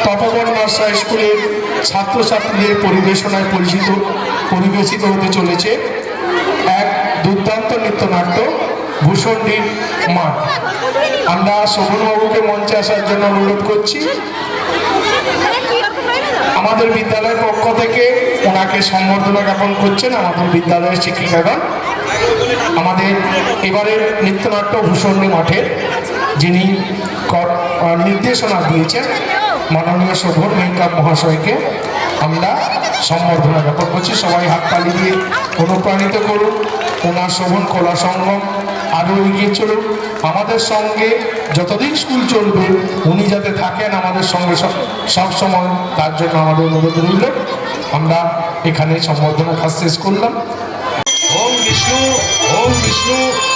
তপবন nursery স্কুলের ছাত্রছাত্রীদের পরিবেশনায় পরিবেশিত হতে চলেছে এক দুর্দান্ত নৃত্যনাট্য ভূষণ্ডির মাঠ। আমরা শোভনবাবুকে মঞ্চে আসার জন্য অনুরোধ করছি। আমাদের বিদ্যালয়ের পক্ষ থেকে ওনাকে সম্বর্ধনা জ্ঞাপন করছেন আমাদের বিদ্যালয়ের শিক্ষিকাগণ। আমাদের এবারের নৃত্যনাট্য ভূষণ্ডী মাঠের যিনি নির্দেশনা দিয়েছেন মাননীয় শোভন মেহকাপ মহাশয়কে আমরা সম্বর্ধনা জ্ঞাপন করছি। সবাই হাততালি দিয়ে অনুপ্রাণিত করুন। ওনার শোভন কলা সংগম আরও এগিয়ে চলুন। আমাদের সঙ্গে যতদিন স্কুল চলবে উনি যাতে থাকেন আমাদের সঙ্গে সব সময়, তার জন্য আমাদের অনুরোধ রইল। আমরা এখানে সম্বর্ধনা কাজ শেষ করলাম। ওম বিষ্ণু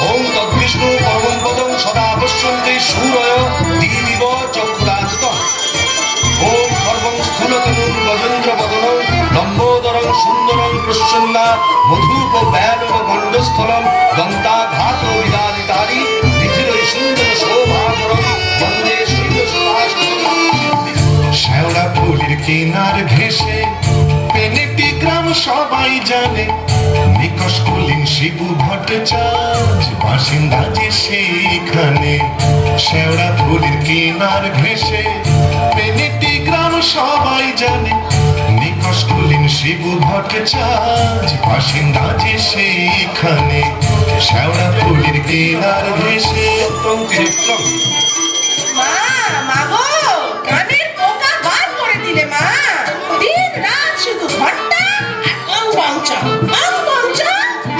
ওম তদ্বিষ্ণু পরমং পদং সদা পশ্যন্তে সূরয় দীবিব চক্ষুরাযতম। ওম সর্বং স্থূলতনুং গজেন্দ্র বদনং লম্বোদরং সুন্দরং প্রসন্না মধুপ ব্যালব গণ্ডস্থলং দন্তাঘাত বিদালিতারি নিখিলই সুন্দর শোভাকরং বন্দে শ্যাওড়া ফুলের কিনার ঘেঁষে পেনেটি গ্রাম সবাই জানে, নিকষ কুলীন শিবু ভট্টাচার্য বাসিন্দা যে সেইখানে। শ্যাওড়া ফুলের কিনার ঘেঁষে পেনেটি গ্রাম সবাই জানে, নিকষ কুলীন শিবু ভট্টাচার্য বাসিন্দা যে সেইখানে। শ্যাওড়া ফুলের কিনার ঘেঁষে মা, মা গো, কানের পোকা বার করে দিলে মা। দিন রাত শুধু ঘন্টা আর কংবংচা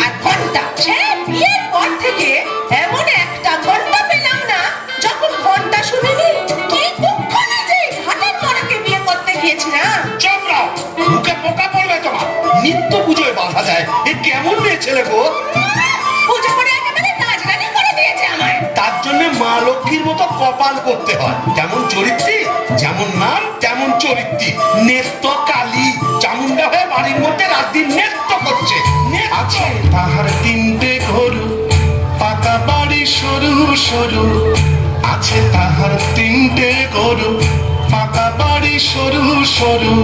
আর ঘন্টা। সে বিয়ের পর থেকে এমন একটা ঘন্টা পেলাম না যখন ঘন্টা শুনিনি। কি দুঃখ নিজে হাতের পরাকে বিয়ে করতে গিয়েছিলাম। চমড়াও মুখে পোকা পড়লে তোমার নিত্য পুজোয় বাধা দেয়। এ কেমন মেয়ে ছেলে গো? পুজো করে একেবারে রাজরানী করে দিয়েছে আমায়। তার জন্য মা লক্ষ্মীর মতো কপাল করতে হয়। যেমন চরিত্রী, যেমন নাম তেমন চরিত্রী। নেত্য কালী চামুন্ডা হয়ে বাড়ির মধ্যে রাত দিন নেত্য করছে। আছে তাহার তিনটে গরু, পাকা বাড়ি সরু সরু। আছে তাহার তিনটে গরু, পাকা বাড়ি সরু সরু।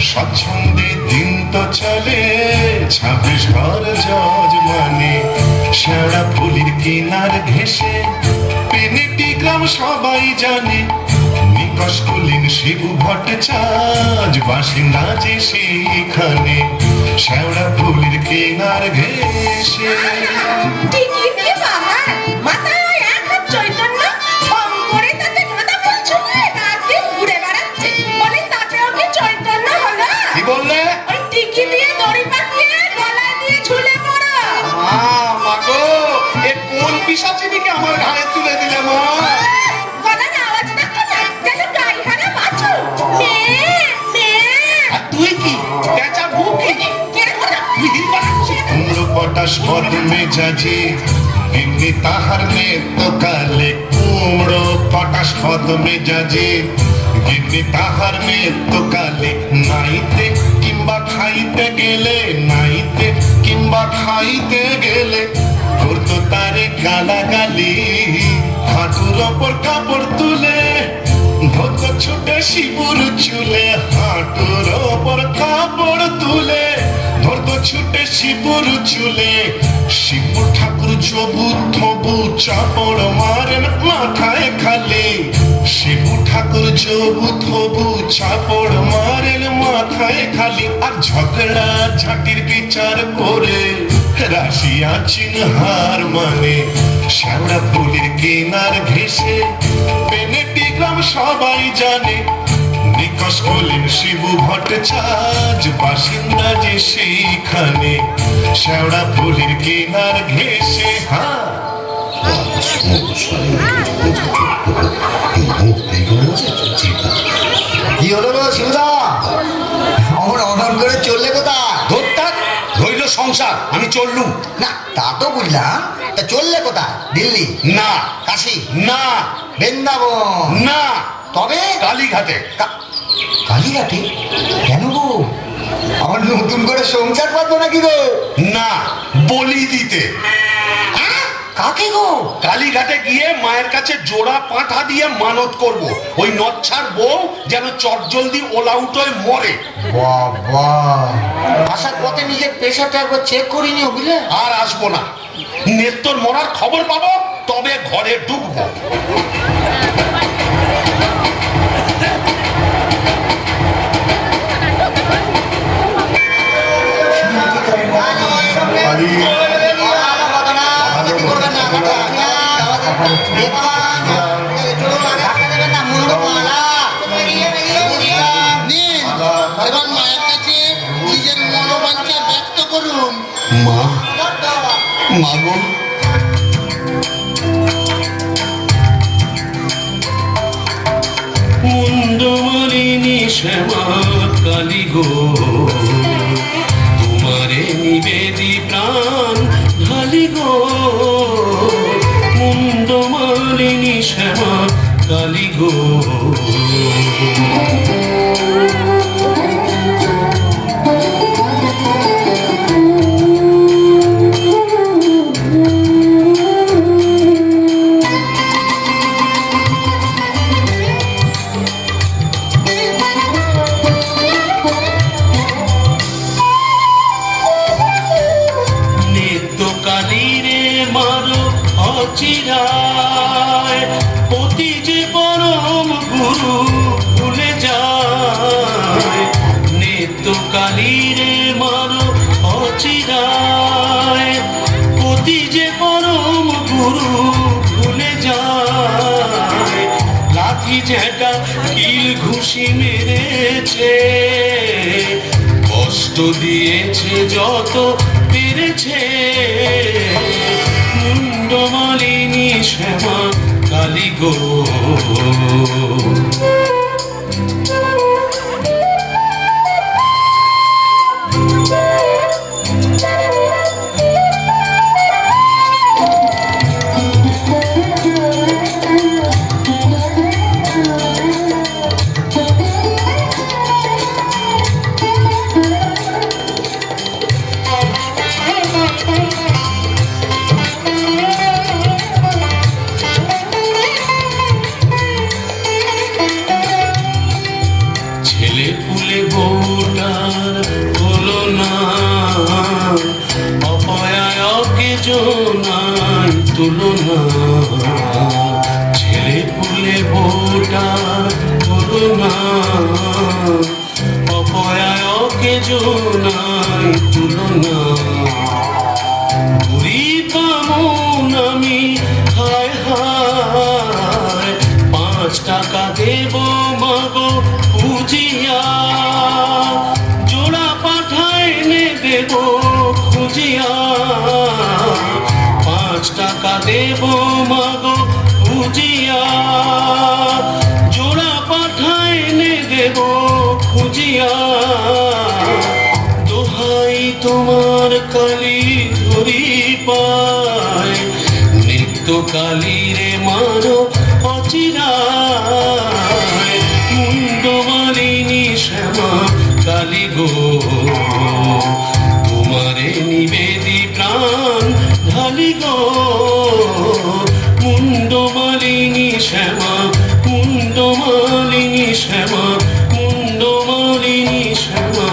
স্বচ্ছন্দে দিন তো চলে 26 ঘর যজমানে। শ্যাওড়া ফুলের কিনার ঘেঁষে পেনেটি গ্রাম সবাই জানে, নিকষ কুলীন শিবু ভট্টাচার্য বাসিন্দা যে সেইখানে। শ্যাওড়া ফুলের কিনার ঘেঁষে ঠিকই দিয়ে বাহার মাথায় ওই এক হাত চৈতন্য ফম করে তাতে গাঁদা ফুল ঝুলিয়ে রাত দিন ঘুরে বেড়াচ্ছে। বলে তাতেও কি চৈতন্য হলো? কি বললে? ওই টিকি দিয়ে দড়ি পাকিয়ে গলায় দিয়ে ঝুলে পড়ো। মা গো, এ কোন পিশাচিনীকে আমার ঘাড়ে তুলে দিলে মা? গলার আওয়াজটা শোনা যেন গাইহারা বাছুর। মেয়ে মেয়ে। আর তুই কি পেঁচা মুখি? কুমড়ো পটাশ মদ মেজাজে এমনি তাহার নেত্য কালে। কুমড়ো পটাশ মদ মেজাজে এমনি তাহার নেত্য কালে। নাইতে কিংবা খাইতে গেলে, নাইতে কিংবা খাইতে গেলে করতো তারে গালাগালি। হাঁটুর ওপর কাপড় তুলে ধরতো ছুটে শিবুর চুলে। হাঁটুর ওপর কাপড় তুলে ধরতো ছুটে শিবুর চুলে। শিবু ঠাকুর ছবু থবু চাপড় মারেন মাথায় খালি। শিবু ঠাকুর ছবু থবু চাপড় মারেন মাথায় খালি। আর ঝগড়া ঝাঁটির বিচার করে রাশিয়া চিনহার মানে। শ্যাওড়া ফুলের কিনার ঘেঁষে পেনেটি গ্রাম সবাই জানে, নিকষ কুলীন শিবু ভট্টাচার্য বাসিন্দা যে সেইখানে। শ্যাওড়া ফুলের কিনার ঘেঁষে কি হলো গো শিবদা? আমার অর্ডার করে চললে কোথায়? ধরতাক রইল সংসার, আমি চললুম। না তা তো বুঝলাম, তা চললে কোথায়? দিল্লি না, কাশি না, বৃন্দাবন না, তবে কালীঘাটে। কালীঘাটে? কেন গো? আমার নতুন করে সংসার পাবো নাকি গো? না, বলি দিতে। কাকে গো? কালীঘাটে গিয়ে মায়ের কাছে জোড়া পাঁঠা দিয়ে মানত করব, ওই নচ্ছার বউ যেন চটজলদি ওলা উঠোয় মরে। বাবা, আসার পথে নিজের প্রেশারটা একবার চেক করিনি বুঝলে? আর আসবো না, নেত্তর মরার খবর পাবো তবে ঘরে ঢুকবো। এবার মায়ের কাছে নিজের মনোবাঞ্ছা ব্যক্ত করুন। মা, মা গো, মুন্ডমালিনী শ্যামা কালী গো, তোমারে নিবেদি প্রাণ ঢালি গো। মুন্ডমালিনী শ্যামা কালী গো, কালীরে মারো অচিরায়, পতি যে পরম গুরু ভুলে যায়। নিত্য কালীরে মারো অচিরায়, পতি যে পরম গুরু ভুলে যায়। লাঠি ঝেঁটা কিল ঘুষি মেরেছে, কষ্ট দিয়েছে যত পেরেছে। মুন্ডমালিনী শ্যামা কালী গো, ছেলে পুলে বউটার হলো না, অপয়াকে জোনাই তুলনা। ছেলে পুলে বউটার হলো না, অপয়াকে জোনাই তুলনা। বুড়ি কামন আমি হায় হায়, 5 টাকা দেব মাগো খুঁজিয়া, জোড়া পাঠায় নে দেব খুঁজিয়া। 5 টাকা দেব মাগো খুঁজিয়া, জোড়া পাঠায় নে দেব খুঁজিয়া। দোহাই তোমার কালী ধরি পায়, নিত্য কালীরে মারো অচিরায়। মুন্ডমালিনী শ্যামা কালী গো, তোমারে নিবেদি প্রাণ ঢালি গো। মুন্ডমালিনী শ্যামা, মুন্ডমালিনী শ্যামা, মুন্ডমালিনী শ্যামা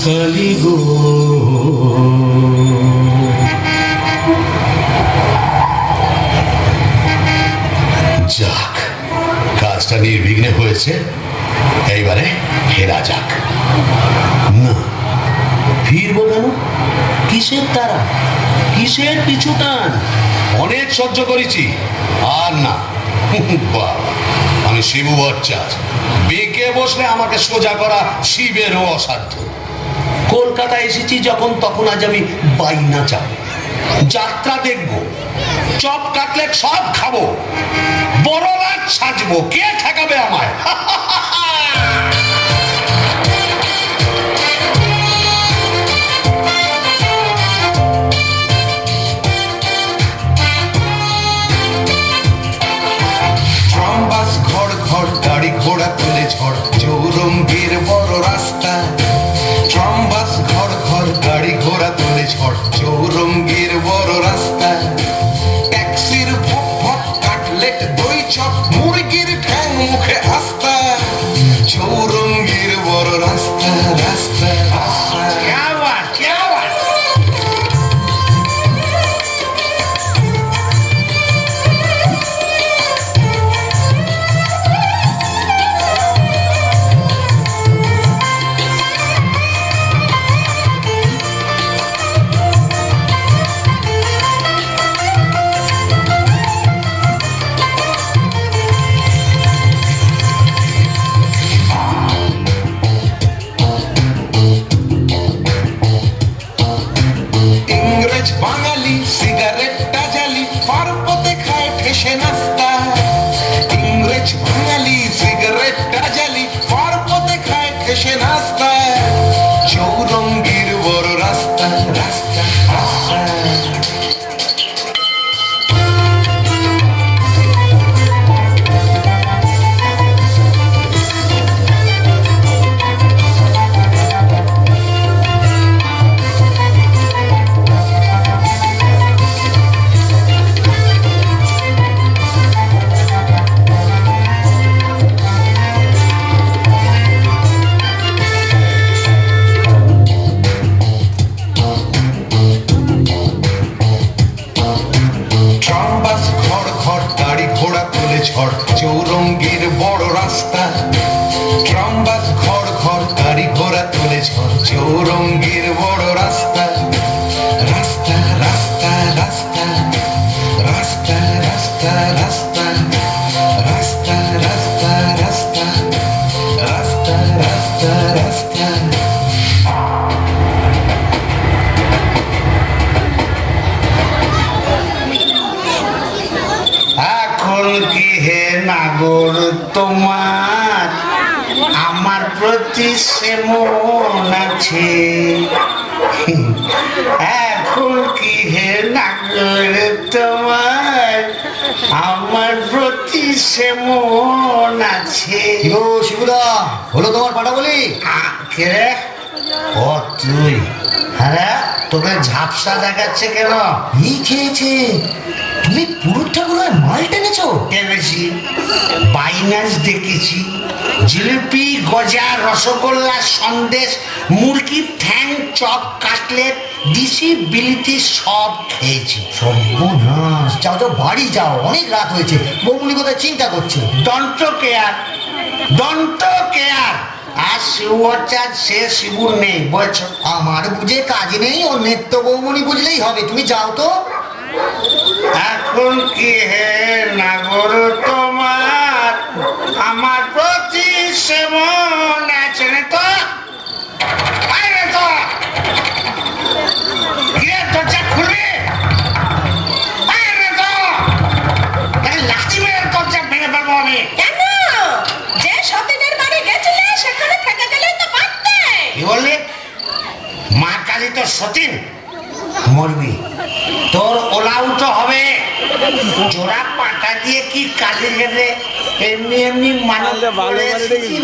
কালী গো। যাক, কাজটা নির্বিঘ্নে হয়েছে, এইবারে ফেরা যাক। না, ফিরবো কেন? কিসের তারা, কিসের পিছু টান? অনেক সহ্য করেছি, আর না। বাবা, আমি শিবু ভট্টাচার্য, বেঁকে বসলে আমাকে সোজা করা শিবেরও অসাধ্য। কলকাতা এসেছি যখন, তখন আজ আমি বাইনা চাই, যাত্রা দেখবো, চপ কাটলেট সব খাবো, বড় লাট সাজবো, কে ঠেকাবে আমায়? বাস ঘর ঘর গাড়ি ঘোড়া তুলে ঝড়, চৌরঙ্গীর বড় রাস্তা। ট্রাম বাস ঘর ঘর গাড়ি ঘোড়া তুলে ঝড়, চৌরঙ্গীর বড় রাস্তা। প্রতি সে মন আছে, এখন কি হে নাগর তোমার আমার প্রতি সে মন আছে। কি গো শিবুদা, হলো তোমার পাটা বলি? কে রে? ও তুই? হ্যাঁ, তোকে ঝাপসা দেখাচ্ছে কেন? এই খেয়েছে, তুমি পুরুষ ঠাকুরের মাল টেনেছো? টেনেছি, বাইনাস দেখেছি, জিলিপি, গজা, রসগোল্লা, সন্দেশ, মুরগির ঠ্যাং, চপ, কাটলেট, দিশি বিলিতি সব খেয়েছি। সর্বনাশ, যাও যাও বাড়ি যাও, অনেক রাত হয়েছে। বৌমনি কোথায় চিন্তা করছে? দন্ত কেয়ার, দন্ত কেয়ার। আর শিবচাঁদ সে শিবুর নেই, বলছো? আমার বুঝে কাজ নেই, ও নেত্য বৌমনি বুঝলেই হবে। তুমি যাও তো। এখন কি হে নাগর তোমার আমার প্রতি সে মন আছে না তো? বাইরে তো গিয়ে দরজা খুলবি, বাইরে তো লাঠি মেরে দরজা ভেঙে ফেলবো আমি। কেন? যে সতীনের বাড়ি গেছিলে সেখানে থেকে গেলেই তো পারতে। কি বললি? মা কালী তো সতীন, মরবি, তোর ওলাউট হবে। জোড়া পাটা দিয়ে কি কালী গেলে এমনি এমনি মানুষ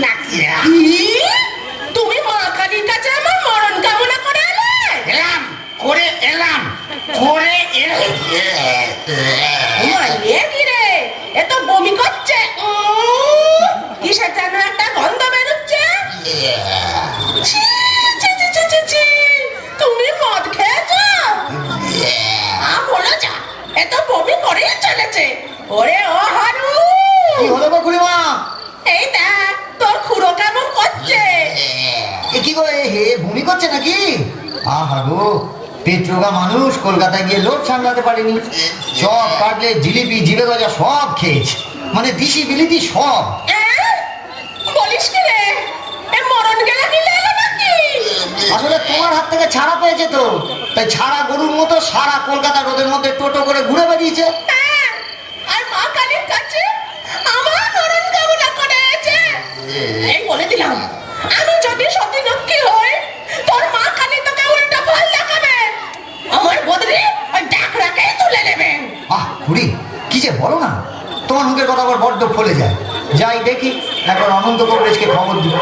নাকি? তুমি মা কালীর কাছে আমার মরণ কামনা করে এলে? এলাম করে এলাম করে এলাম। ওমা, এ কি রে? এ তো বমি করছে। কিসের যেন একটা গন্ধ বেরোচ্ছে। ছি, ছি, ছি, ছি, ছি, ছি। তুমি মদ খেয়েছো? বলো যা, এ তো বমি করেই চলেছে। ওরে ও হারু, কি হলো গো খুড়িমা? এই দেখ তোর খুড়ো কেমন করছে। এ কি গো, এ হে বমি করছে নাকি? আহা গো, পেট্রোগা মানুষ কলকাতায় গিয়ে লোক সামলাতে পারেনি। সব কাটলেট, জিলিপি, জিবে গজা সব খেয়েছে, মানে দিশি বিলিতি সব। বলিস কি রে? এ মরণ গেলা কি এলো নাকি? আসলে তোমার হাত থেকে ছাড়া পেয়েছে তো, তাই ছাড়া গরুর মতো সারা কলকাতা রোদের মধ্যে টোটো করে ঘুরে বেরিয়েছে। হ্যাঁ, আর মা কালীর কাছে আমার মরণ কামনা করেছে। এই বলে দিলাম, আমি যদি সতী লক্ষ্মী হই, তোর মা কালী তোকে উল্টা ফল দেখাবে। আমার বদলে ওই ডাকরাকে তুলে নেবেন। আহ খুড়ি, কি যে বলো না, তোমার মুখের কথা আবার বড্ড ফলে যায়। যাই দেখি, একবার অনন্ত কংগ্রেসকে খবর দিই।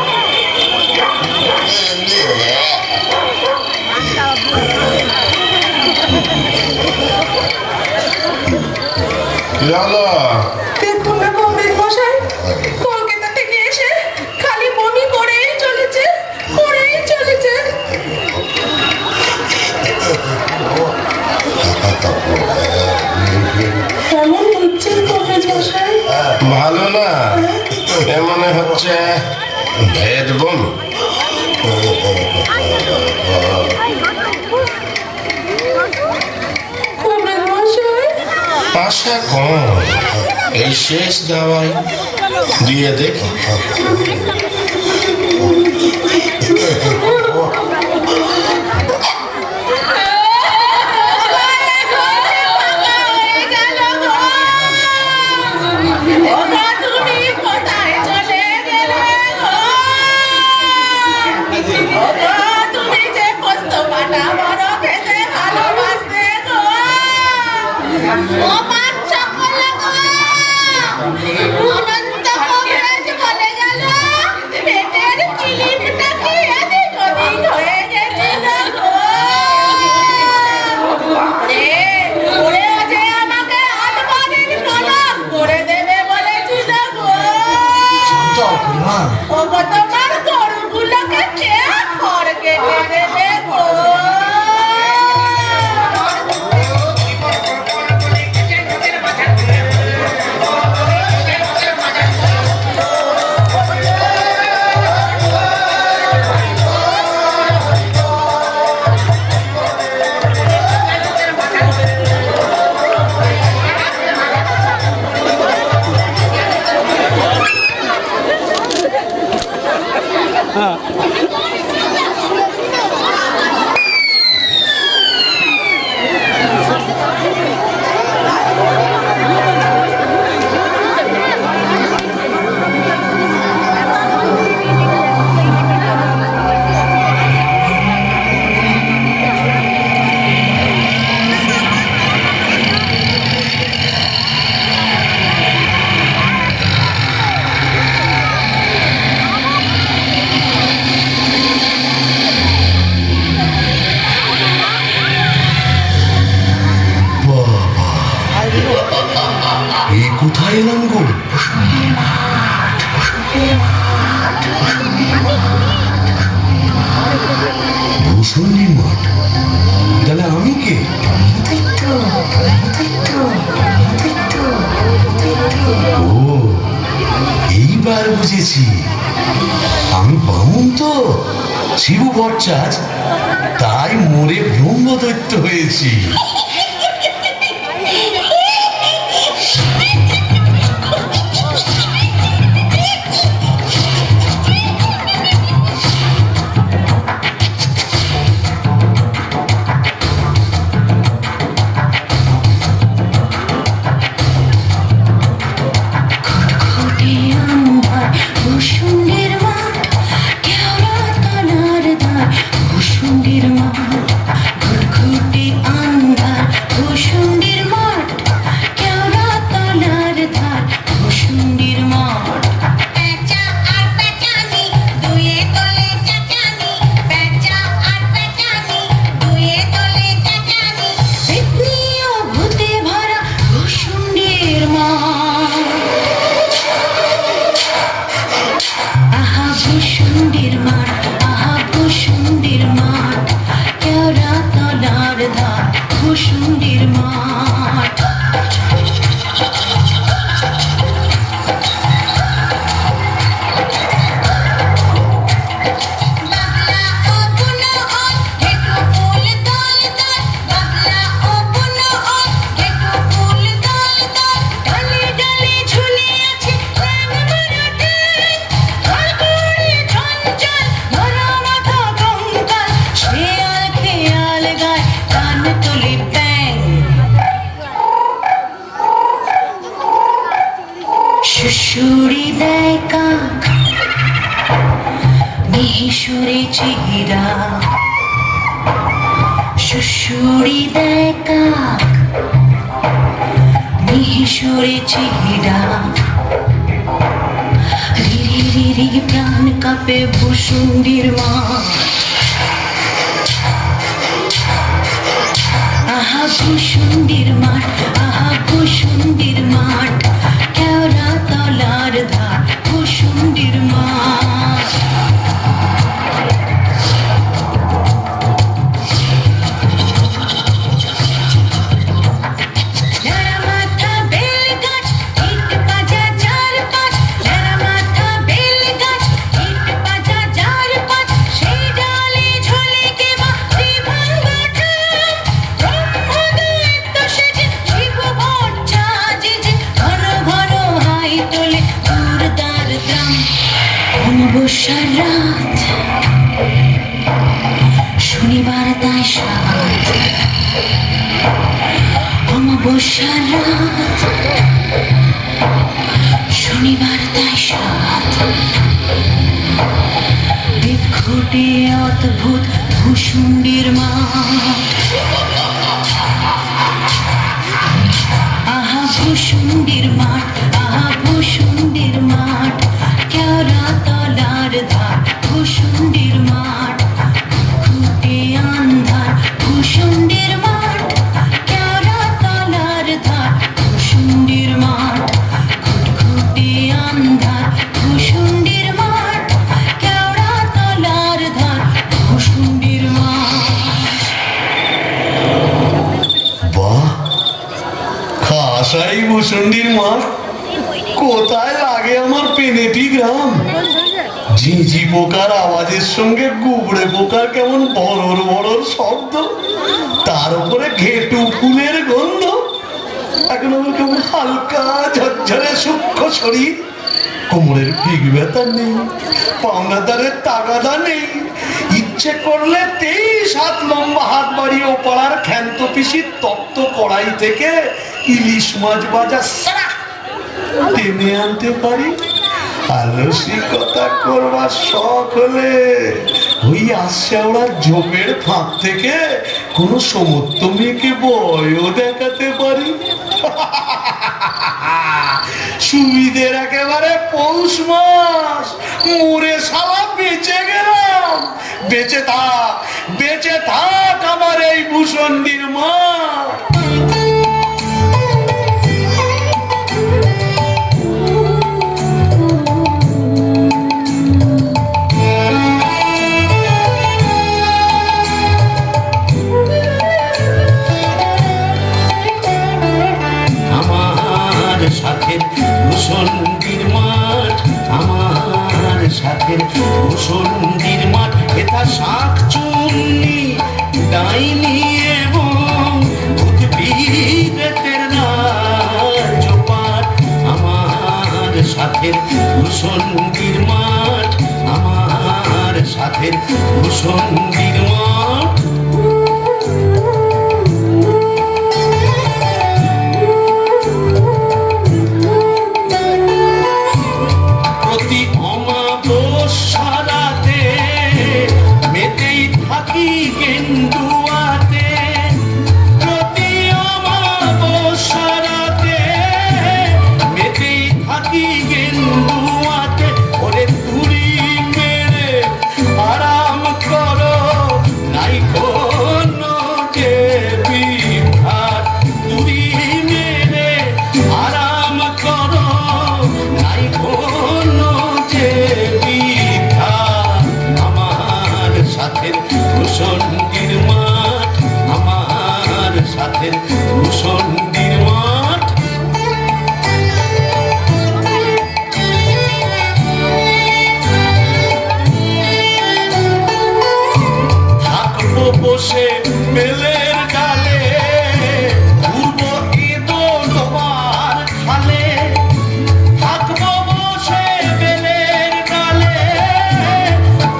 দেখুন না কংগ্রেস মশাই, কলকাতা থেকে এসে খালি বমি করেই চলেছে, করেই চলেছে। কেমন হচ্ছে কংগ্রেস মশাই? ভালো না, এ মনে হচ্ছে ভেদ বমি। কংগ্রেস মশাই, আশা কম, এই শেষ দাওয়াই দিয়ে দেখি। তোমার গরুগুলোকে কে খড় কেটে দেবে গো? ভূষণীর মাঠ, তাহলে আমি কে? ও, এইবার বুঝেছি, আমি বামুন তো, শিবু ভট্টাচ, তাই মোরে ব্রহ্মদৈত্য হয়েছি। ভূষণের মাঠ, কেওড়া তলার ধার, ভূষণের মাঠ, ঘুটঘুটে আন্ধার, ভূষণের মাঠ, কেওড়া তলার ধার, ভূষণের মাঠ। পেঁচা আর পেঁচানি, দুয়ে তলে চেঁচানি, পেঁচা আর পেঁচানি, দুয়ে তলে চেঁচানি। পেতনি ও ভূতে ভরা ভূষণের মাঠ। আহা ভূষণের মাঠ, আহা ভূষণের মাঠ, কেওড়া তলার ধার, ভূষণের মাঠ। বাবলা ও বুনো ওই, ঘেটু ফুল দল দল, বাবলা ও বুনো ওই, ঘেটু ফুল দল দল। ডালে ডালে ঝুলে আছে ব্যাঙ মারাঠে, ঘরঘরে ঝঞ্ঝাল, ধরা মাথা কঙ্কাল, শেয়াল খেয়াল গায়, কান তোলে ব্যাঙ। শুশুড়ি দেয় কাক, মিহিসুরে চিহিরা, শুশুড়ি দেয় কাক, মিহিসুরে চিহিরা। রিরি রিরি প্রাণ কাঁপে ভূষণের মাঠ। আহা ভূষণের মাঠ, আহা ভূষণের মাঠ, কেওড়া তলার ধার, ভূষণের মাঠ। ন্যাড়া মাথা বেল গাছ, ইট পাজা চার পাঁচ, ন্যাড়া মাথা বেল গাছ, ইট পাজা চার পাঁচ, সেই ডালে ঝোলে কেবা ভাঙা ঠাম। ব্রহ্মদৈত্য সেজে শিব ভট্টাচ যে, ঘন ঘন হাই তোলে দুর্দার দ্রাম। অমাবস্যার রাত, শনিবার তাই সাত, অমাবস্যার রাত, শনিবার তাই সাত। বিক্ষুটে অদ্ভুত ভূষণের মাঠ। আহা ভূষণের মাঠ, আহা ভূষণের মাঠ, কেওড়া তলার ধার, ভূষণের মাঠ। ঘুটে আন্ধার, ভূষণের মাঠ, কেওড়া তলার ধার, ভূষণের মাঠ। ঘুটঘুটে আন্ধার, ভূষণের মাঠ, কেওড়া তলার ধার, ভূষণের মাঠ। বাহ, খাসাই ভূষণীর মাঠ, কোথায় লাগে আমার পেনেটি গ্রাম। ঝিঝি পোকার আওয়াজের সঙ্গে গুবড়ে পোকার কেমন বড়র বড়র শব্দ, তার উপরে ঘেটু ফুলের গন্ধ। এখন আমার কেমন হালকা ঝরঝরে সূক্ষ্ম শরীর, কোমরের পিগ ব্যথা নেই, পাওনাদারের তাগাদা নেই। ইচ্ছে করলে 23 হাত লম্বা হাত বাড়িয়ে ওপাড়ার ক্ষান্ত পিসির তপ্ত কড়াই থেকে ইলিশ মাছ ভাজা সারা টেনে আনতে পারি। আর রসিকতা করবার শখ হলে ওই আশ্যাওড়ার ঝোপের ফাঁক থেকে কোনো সমস্ত মেয়েকে বয়ও দেখাতে পারি। সুবিধের একেবারে পৌষ মাস, মুরে শালা বেঁচে গেলাম। বেঁচে থাক আমার এই ভূষণীর মা। সাথের ভূষণ্ডির মাঠ হেথা শাক চুন্নি ডাইনি এবং উদ্ভিদের রাজপাট আমার সাথের ভূষণ্ডির মাঠ আমার সাথের ভূষণ্ডির মাঠ প্রতি অমাবস্যারাতে মেতেই থাকি গেন্ডুয়াতে প্রতি অমাবস্যারাতে মেতেই থাকি গেন্ডুয়াতে ওরে তুড়ি মেরে আরাম করো নাই কোনো যে বিভাগ তুড়ি মেরে আরাম করো নাই কোনো যে বিভাগ আমার সাথের ভূষণ্ডির মাঠ আমার সাথের ভূষণ্ডির মাঠ থাকবো বসে বেলের ডালে ঘুরবো এদো তোমার খালে থাকবো বসে বেলের ডালে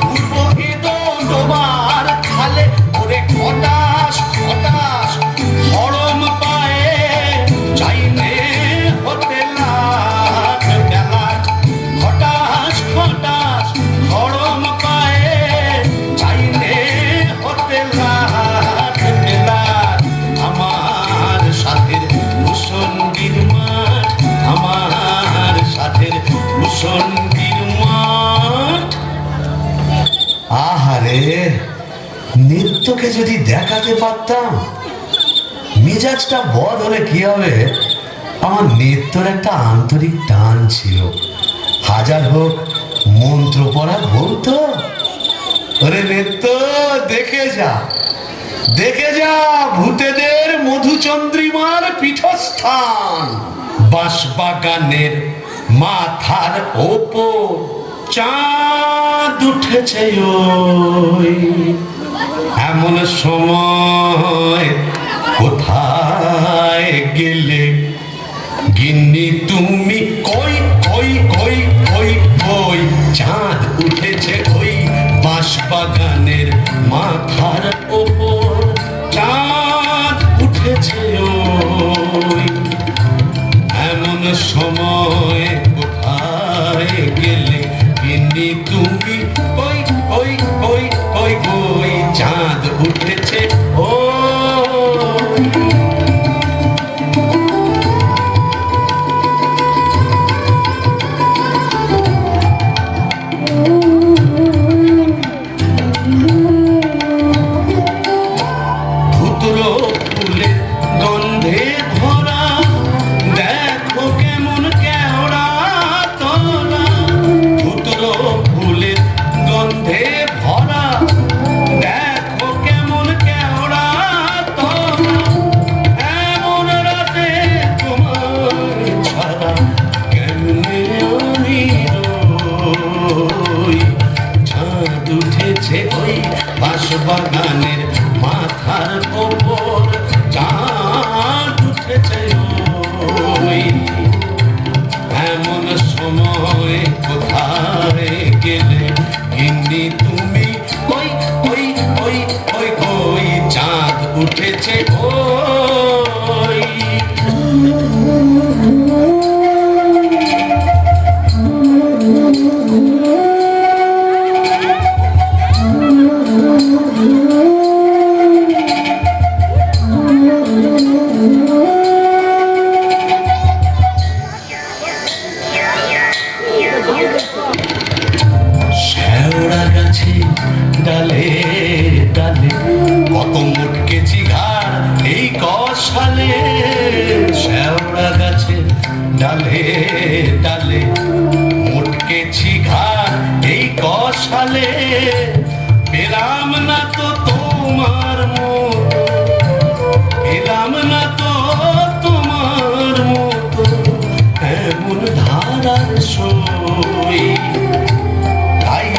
ঘুরবো এদো তোমার খালে ওরে খটাস খটাস হরম পায়ে চাইলে হতে লাট বেলাট খটাস খটাস হরম পায়ে চাইলে হতে লাট বেলাট আমার সাথের ভূষণ্ডির মাঠ আমার সাথের ভূষণ্ডির মাঠ আহারে, নৃত্যকে যদি দেখাতে পারতাম, মেজাজটা বদ হলে কি হবে? আমার নৃত্যর একটা আন্তরিক টান ছিল, হাজার হোক মন্ত্র পড়া বলতো। ওরে নৃত্য দেখে যা, দেখে যা ভূতেদের মধুচন্দ্রিমার পীঠস্থান। বাঁশবাগানের মাথার ওপর চাঁদ উঠেছে ওই এমন সময় কোথায় গেলে গিন্নি তুমি কই কই কই কই কই চাঁদ উঠেছে ওই বাঁশবাগানের মাথার ওপর চাঁদ উঠেছে ওই এমন সময় কোথায় গেলে গিন্নি তুমি কই কই কই কই কই চাঁদ উঠেছে ও ধুতরো ফুলে গন্ধে ভরা দেখো কেমন কেওড়া তোলা ধুতরো ফুলের গন্ধে ভরা দেখো কেমন কেওড়া তোলা এমন রাতে তোমার ছাড়া কেমনে আমি রই চাঁদ উঠেছে ওই বাঁশবাগানের মাথার ওপর চাঁদ উঠেছে ওই এমন সময় কোথায় গেলে গিন্নি তুমি কই কই কই কই কই চাঁদ উঠেছে ওই শেওড়া গাছে ডালে ডালে কত মুটকেছি ঘাড় এই কষালে শেওড়া গাছে ডালে ডালে মুটকেছি ঘাড় এই কষালে পেলাম না তো তোমার মতো পেলাম না তো তোমার মতো এমন ধারার সই তাই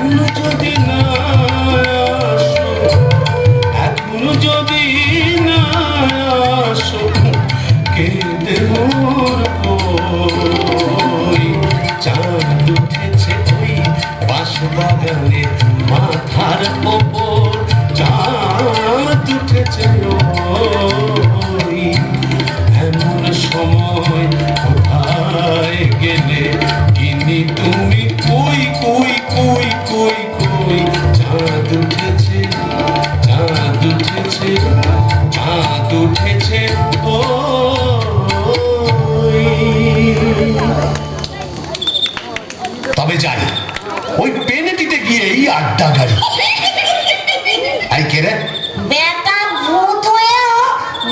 এখনো যদি না আসো, এখনো যদি না আসো, কেঁদে মরবো। চাঁদ উঠেছে ওই বাঁশবাগানে মাথার ওপর, চাঁদ উঠেছে ওই। এমন সময় কোথায় গেলে কিনি তুমি, কই কই কই কই কই। চাঁদ উঠেছে, চাঁদ উঠেছে, চাঁদ উঠেছে ওই। তবে যাই, ওই পেনেটিতে গিয়েই আড্ডা গাড়ি। আই কে রে? বেটা ভূত হয়েও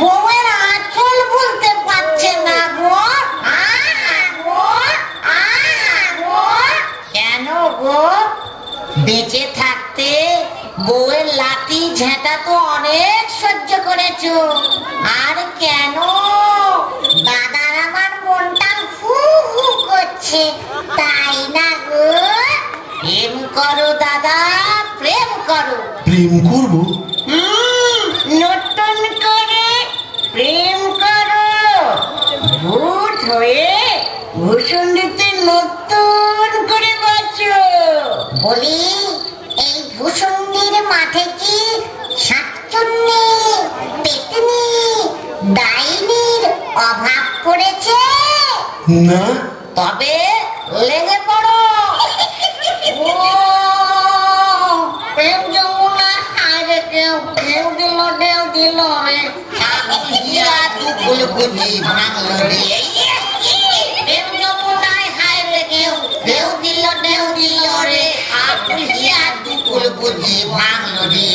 বউয়ের আঁচল বলতে পারছে না গো। কেন গো? বেঁচে থাকতে বউয়ের লাঠি ঝেঁটা তো অনেক সহ্য করেছো, আর কেন? দাদার আমার মনটা হু হু করছে, তাই না গো? প্রেম করো দাদা, প্রেম করো। প্রেম করবো? নতুন করে প্রেম করো। ভূত হয়ে ভূষণ্ডিতে নতুন করে বাঁচো। বলি, এই ভূষণ্ডির মাঠে কি শাকচুন্নি, পেতনি, ডাইনির অভাব পড়েছে? না। তবে লেগে পড়ো। ও প্রেম যমুনা হায়রে, কেউ কেউ দিল ঢেউ দিল রে, হিয়া দুকুল কুচি ভাঙলো রে। প্রেম যমুনায় হায়রে, কেউ কেউ দিল ঢেউ দিল রে, হিয়া দুকুল কুচি ভাঙলো রে।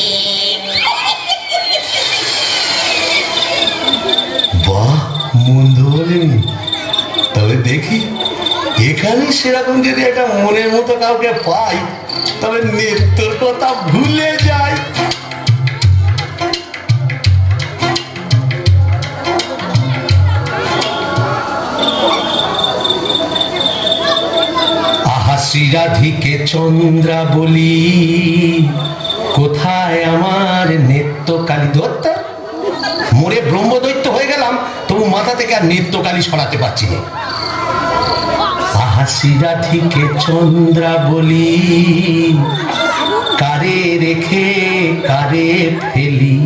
বাহ, মন্দ বলেনি। তবে দেখি, এখানে সেরকম যদি একটা মনের মতো কাউকে পাই, তবে নৃত্যর কথা ভুলে যাই। আহা শ্রীরাধিকে চন্দ্রা বলি, কোথায় আমার নৃত্যকালী দত্ত? মোরে ব্রহ্মদৈত্য হয়ে গেলাম, তবু মাথা থেকে আর নৃত্যকালী সরাতে পারছি না। হাসিরা থেকে চন্দ্রা বলি, কারে রেখে কারে ফেলি।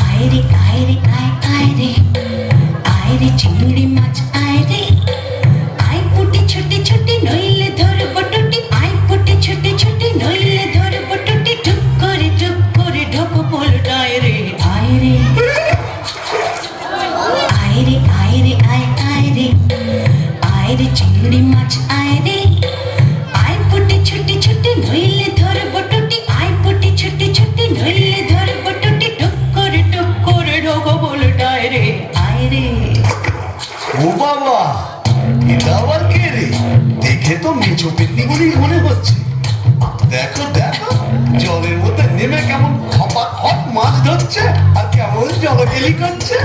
আয়রে আয়রে আয় আয়রে, আয়রে চিংড়ি মাছ আয়রে, আয় পুটি ছোটি ছোটি নইলে ধরবো টুটি, আয় পুটি ছোটি ছোটি নইলে ধরবো টুটি, টুক করে ঢোকো পোলটায় রে। আয়রে আয়রে আয়রে আয় আয়রে, আয়রে চিংড়ি মাছ আয়রে, আয় পুটি ছোটি ছোটি নইলে ধরবো টুটি, আয় পুটি ছোটি ছোটি নইলে ধরবো টুটি, টুক করে ঢোকো পোলটায় রে। আয়রে ও বাবা, এটা আবার কে রে? দেখে তো মেছো পেতনি বলেই মনে হচ্ছে। দেখো দেখো, জলের মধ্যে নেমে কেমন খপা খপ মাছ ধরছে, আর কেমন জলকেলি করছে।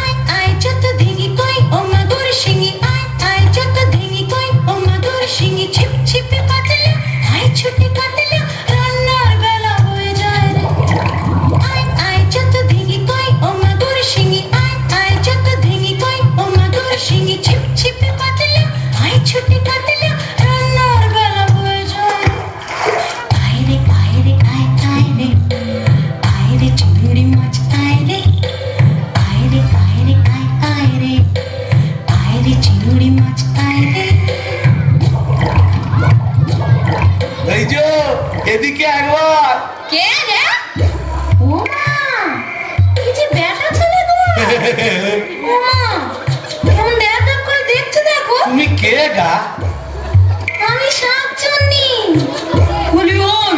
আয় আয় যত ধিঙি কই ও মাগুর শিঙি, আয় আয় যত ধিঙি কই ও মাগুর শিঙি, ছিপ ছিপে কাটলে আয় ছুটে কাটলে রান্নার বেলা হয়ে যায় রে। আয় আয় যত ধিঙি কই ও মাগুর শিঙি, আয় আয় যত ধিঙি কই ও মাগুর শিঙি, ছিপ ছিপে কাটলে আয় ছুটে কাটলে রান্নার বেলা হয়ে যায় রে। আয়রে আয়রে আয় আয়রে, আয়রে চিংড়ি মাছ আয়রে, আয়রে আয়রে আয় আয়রে, আয়রে চিংড়ি মাছ আয়রে। এই যে এদিকে একবার। কে রে? ও মা, কি যে ব্যাটা ছেলে গো। ও মা, কেমন ড্যাব করে দেখছো দেখো। তুমি কে গা? আমি শাকচুন্নি। বলিওন,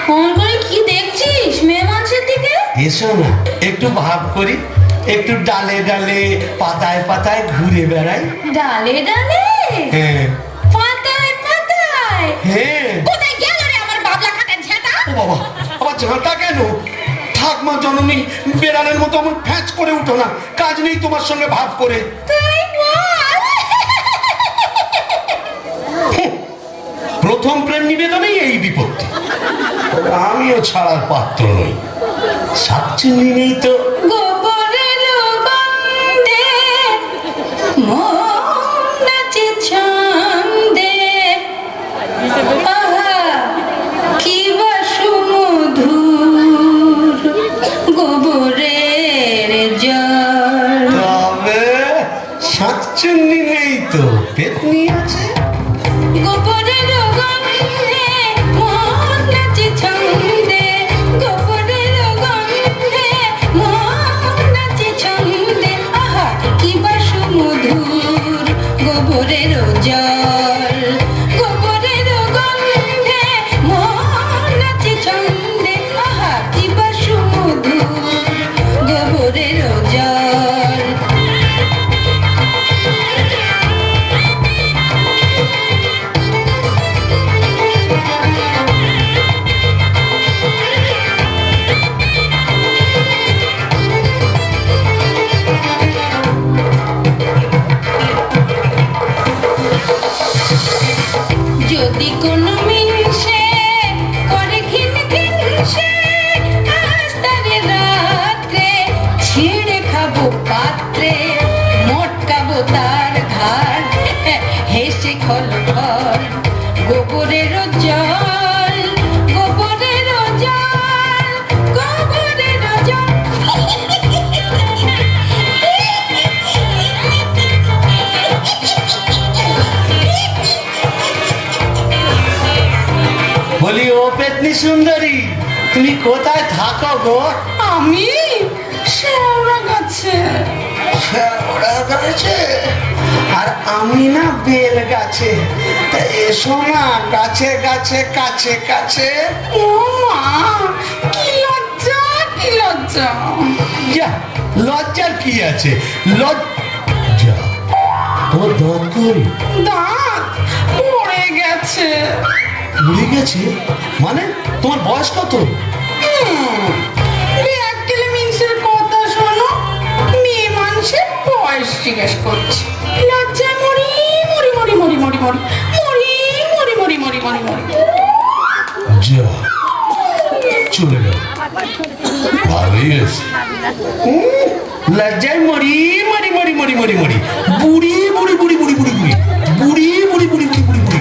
ফোন করে কি দেখছিস মেয়ে মানুষের দিকে? এসো না, একটু ভাব করি, একটু ডালে ডালে পাতায় পাতায় ঘুরে বেড়াই। ডালে ডালে, হ্যাঁ পাতায় পাতায়। হ্যাঁ। কোথায় গেল রে আমার বাবলা খাটের ঝেঁটা? ও বাবা, আবার ঝাঁটা কেন? থাক মা জননী, বেড়ালের মতো আমার ফ্যাঁচ করে উঠো না, কাজ নেই তোমার সঙ্গে ভাব করে। তাই বল। প্রথম প্রেম নিবেদনেই এই বিপত্তি। তবে আমিও ছাড়ার পাত্র নই। সাচ্চিনি নেই তো গোবরের গন্ধে মন নাচে ছন্দে, আহা কি বা সুমধুর গোবরের জল। তবে সাচ্চিনি নেই তো পেতনি আছে। গোবরের গন্ধে মন নাচে ছন্দে, গোবরের গন্ধে মন নাচে ছন্দে, আহা কি বা সুমধুর গোবরের জল। গোবরের গন্ধে মন নাচে ছন্দে, আহা কি বা সুমধুর গোবরের জল। যদি কোনো মিনসে করে ঘিন ঘিন সে, আজ তারে রাত্রে ছিঁড়ে খাবো পাত্রে, মটকাবো তার ঘাট হেসে খল খল গোবরের জল, গোবরের জল, গোবরের জল। বলি ও পেতনি সুন্দরী, তুমি কোথায় থাকো গো? আমি শেওড়া গাছে। ওরা গাছে আর আমি না বেল গাছে। তা এসো না গাছে গাছে কাছে কাছে। ও মা, কি লজ্জা, কি লজ্জা। যা, লজ্জার কি আছে? লজ্জা ও দত্তই দাঁত পড়ে গেছে। উড়ে গেছে মানে? তোমার বয়স কত? ব্যাকটেলে মিন্সের কথা শোনো, মেয়ে মানুষের বয়স জিজ্ঞেস করছে। লজ্জায় মরি মরি মরি মরি মরি মরি মরি মরি মরি মরি মরি মরি। যা, চলে গেল। ভালোই হয়েছে। লজ্জায় মরি মরি মরি মরি মরি মরি বুড়ি বুড়ি বুড়ি বুড়ি বুড়ি বুড়ি বুড়ি বুড়ি বুড়ি বুড়ি বুড়ি বুড়ি।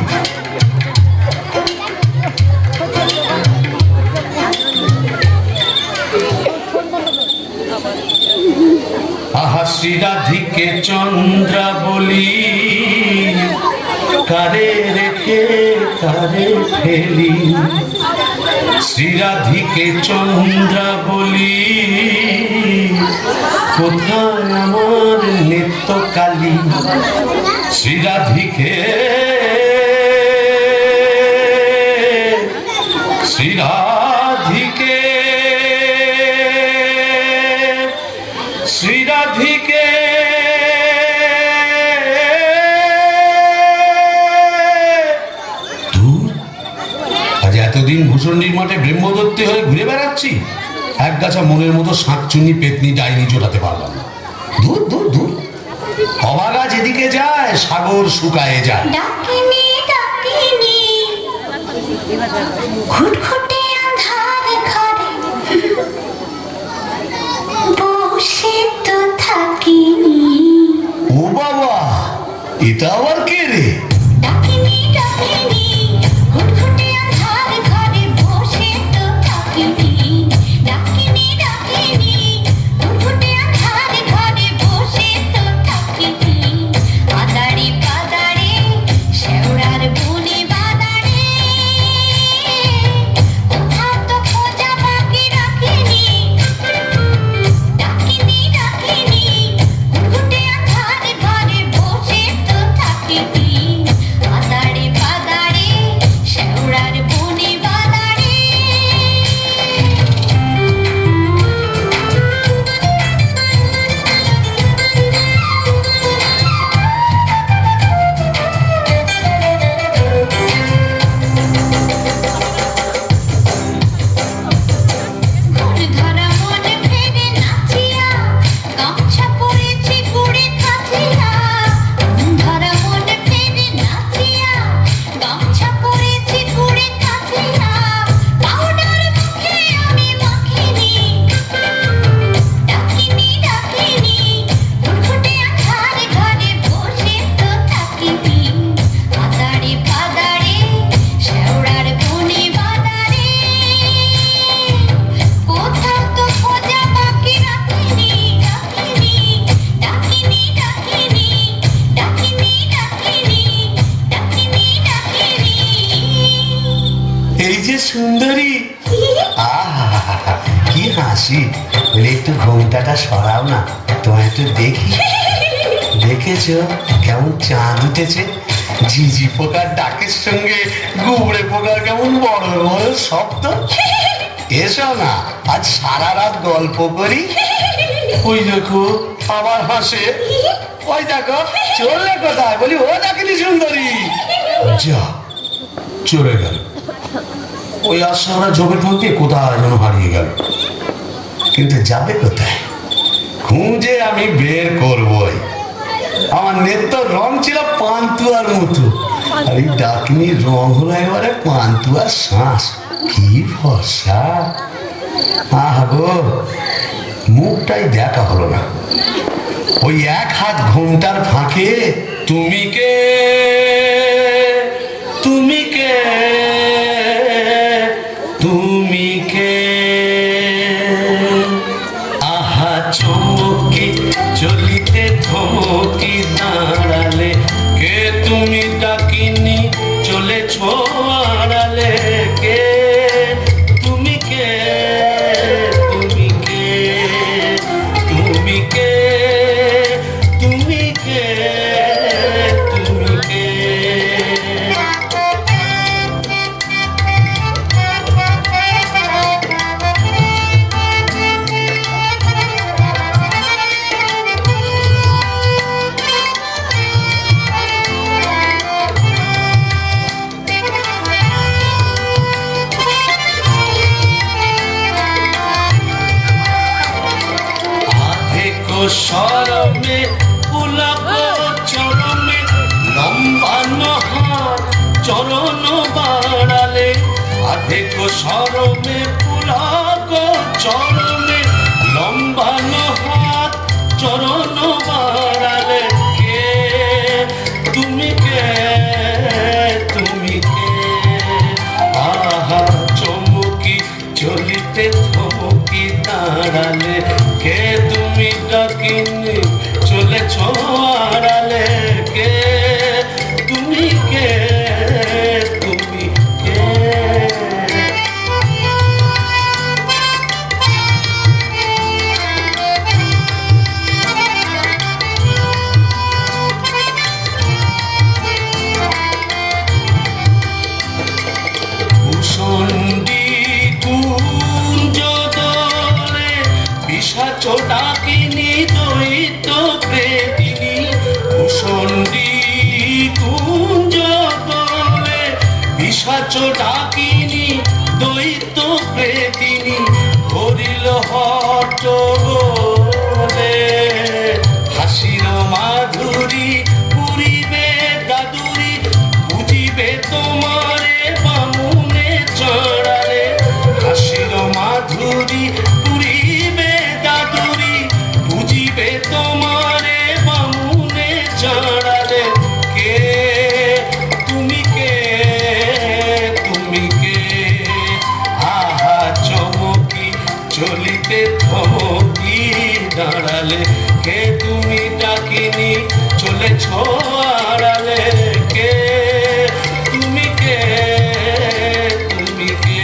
আহা শ্রীরাধিকে চন্দ্রা বলি, কারে রেখে কারে ফেলি। শ্রীরাধিকে চন্দ্রা বলি, কোথায় আমার নিত্য কালী। শ্রীরাধিকে শ্রীরাধিকে শ্রীরাধিকে ধুর, আজ এতদিন ভূষণ্ডির মাঠে ব্রহ্মদত্তে হয়ে ঘুরে বেড়াচ্ছি, এক গাছা মনের মতো শাঁকচুন্নি পেতনি ডাইনি জোটাতে পারলাম না। দূর দূর দূর, অবাগা যেদিকে যায় সাগর শুকায়ে যায়। ডাকিনি ডাকিনি ঘুটঘুটে আঁধার ঘরে বসে তো থাকিনি। ও বাবা, এটা আবার কে রে? ডাকিনি ডাকিনি ঘুটঘুটে আঁধার ঘরে বসে তো থাকিনি। ডাকিনি ডাকিনি ঘুটঘুটে আঁধার ঘরে বসে তো থাকিনি। আদারে পাদারে শেওড়ার বনে বাদারে, কোথাও তো খোঁজা বাকি রাখিনি। ডাকিনি ডাকিনি ঘুটঘুটে আঁধার ঘরে বসে তো থাকিনি। সুন্দরী। আহা, কি হাসি। বলে একটু ঘোমটাটা সরাও না, তোমায় একটু দেখি। দেখেছো কেমন চাঁদ উঠেছে? ঝিঝি পোকার ডাকের সঙ্গে গুবড়ে পোকার কেমন বড় বড় শব্দ। এসো না, আজ সারা রাত গল্প করি। ওই দেখো আবার হাসে। ওই দেখো চললে কোথায়? বলি ও ডাকিনি সুন্দরী। যা চলে গেল। ওই আশারা ঝোপের মধ্যে কোথায় যেন হারিয়ে গেল। কিন্তু যাবে কোথায়? খুঁজে আমি বের করবই। আমার নেত্র রং ছিল পান্তুয়ার মতো, আর এই ডাকিনির রং হলো এবারে পান্তুয়ার শ্বাস। কি ভরসা। আহা গো, মুখটাই দেখা হলো না। ওই এক হাত ঘোমটার ফাঁকে তুমি কে, তুমি কে, তুমি কে। আহা চমকি চলিতে থমকি দাঁড়ালে, কে তুমি ডাকিনি চলেছ আড়ালে। কে তুমি কে, তুমি কে, তুমি কে, তুমি কে, তুমি কে। সরমে পুলক চরমে লম্বানো হাত চরণ বাড়ালে। আধেক সরমে পুলক চরমে লম্বানো হাত চরণ বাড়ালে। কে তুমি কে, তুমি কে। আহা চমকি চলিতে থমকি দাঁড়ালে, কে তুমি ডাকিনি চলেছ আড়ালে। কে তুমি কে, তুমি কে। ভূষণ্ডী কুঞ্জ দলে পিশাচ ডাকিনি দৈত্য প্রেতিনি। ভূষণ্ডী কুঞ্জ দলে পিশাচ ডাকিনি দৈত্য প্রেতিনি। হরিল হট্টগোলে হাসির মাধুরী পুরিবে দাদুরি। বুঝিবে তোমারে বামুনে চড়ালে, হাসির মাধুরী পুরিবে দাদুরি। বুঝিবে তোমারে বামুনে চড়ালে। কে তুমি কে, তুমি কে। আহা চমকি চলিতে থমকি দাঁড়ালে, কে তুমি ডাকিনি চলেছ আড়ালে। কে তুমি কে, তুমি কে,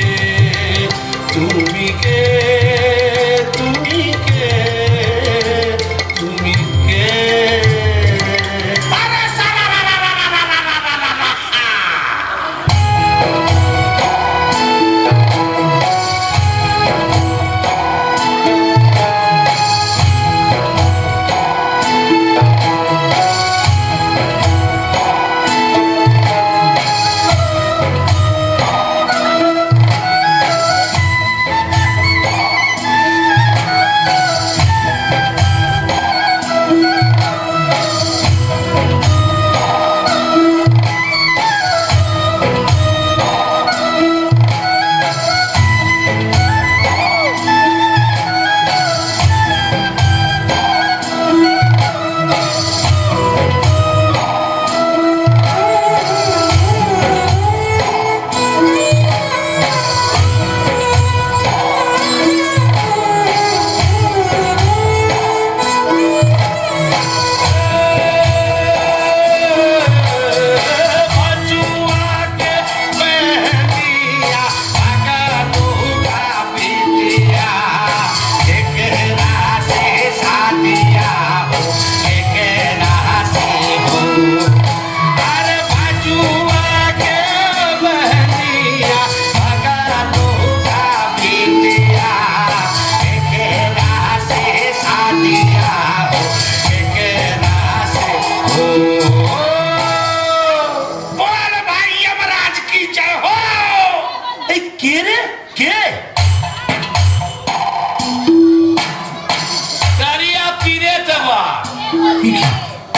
তুমি কে, তুমি কে, তুমি কে।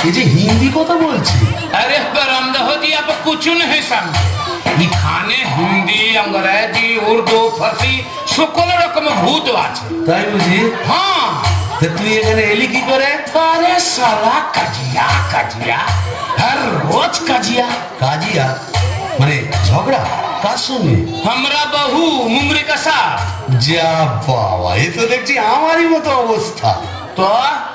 এই যে হিন্দি কথা বলছি। अरे बरामदहो जी आप कुछ नहीं समझे ये खाने हिंदी अंग्रेजी उर्दू फारसी সকল রকম ভূত আছে। তাই বুঝি? हाँ তা তুই এখানে এলি কি করে? अरे साला कजिया कजिया हर रोज कजिया কাজিয়া মানে ঝগড়া কার সঙ্গে? हमरा बहू मुंगरी का साथ যা বাবা, এ তো দেখছি আমারই মতো অবস্থা। तो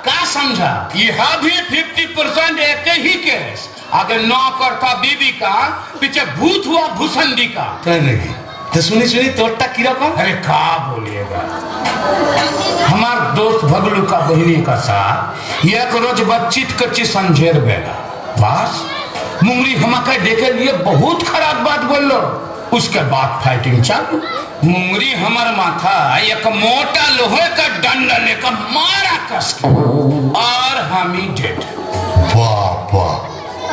क्या समझा यह भी 50% एक ही केस अगर नौ करता बीबी का पीछे भूत हुआ भूसंडी का। তাই नाকি? तो सुनी सुनी तोरटा किरकम? अरे क्या बोलिएगा हमार दोस्त भगलू का बहिनी का साथ एक रोज बातचीत कच्ची समझेर बेला बस मुंगरी हमके देखे लिए बहुत खराब बात बोलो। उसके बाद फाइटिंग चालू। मुंगरी हमार माथा एक मोटा लोहे का डंडा लेकर मारा कस के और हम ही डेड। বাবা,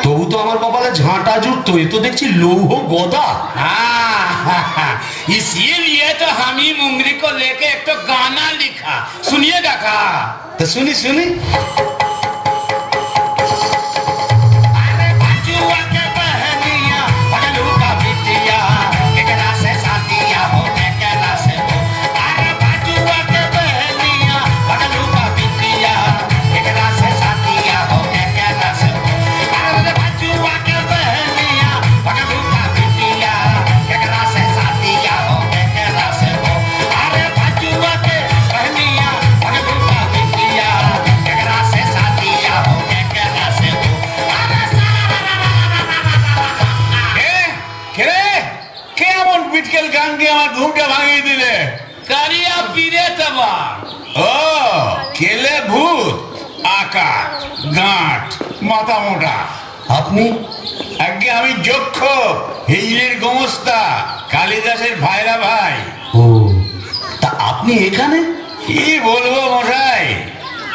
তবু তো আমার কপালে ঝাঁটা জুটতো, এ তো দেখছি লৌহ গদা। हाँ इसीलिए तो हम ही मुंगरी को लेके एक तो गाना लिखा सुनिएगा का। তা শুনি শুনি। अरे बचुआ के बहनिया पगलू का बिटिया एकरा से साथिया हो एकरा से हो। अरे बचुआ के बहनिया पगलू का बिटिया एकरा से साथिया हो एकरा से हो। अरे बचुआ के बहनिया पगलू का बिटिया एकरा से साथिया हो एकरा से हो। अरे बचुआ के बहनिया पगलू का बिटिया एकरा से साथिया हो एकरा से हो। কে এমন বিটকেল গান দিয়ে আমার ঘুমটা ভাঙিয়ে দিলে? কারিয়া পীরে তবা ও কেলে ভূত, আকার গাঁট মাথা মোটা। আপনি? আগে আমি যক্ষ, হিজলির গোমস্তা, কালিদাসের ভাইরা ভাই। ও তা আপনি এখানে? কি বলবো মশাই,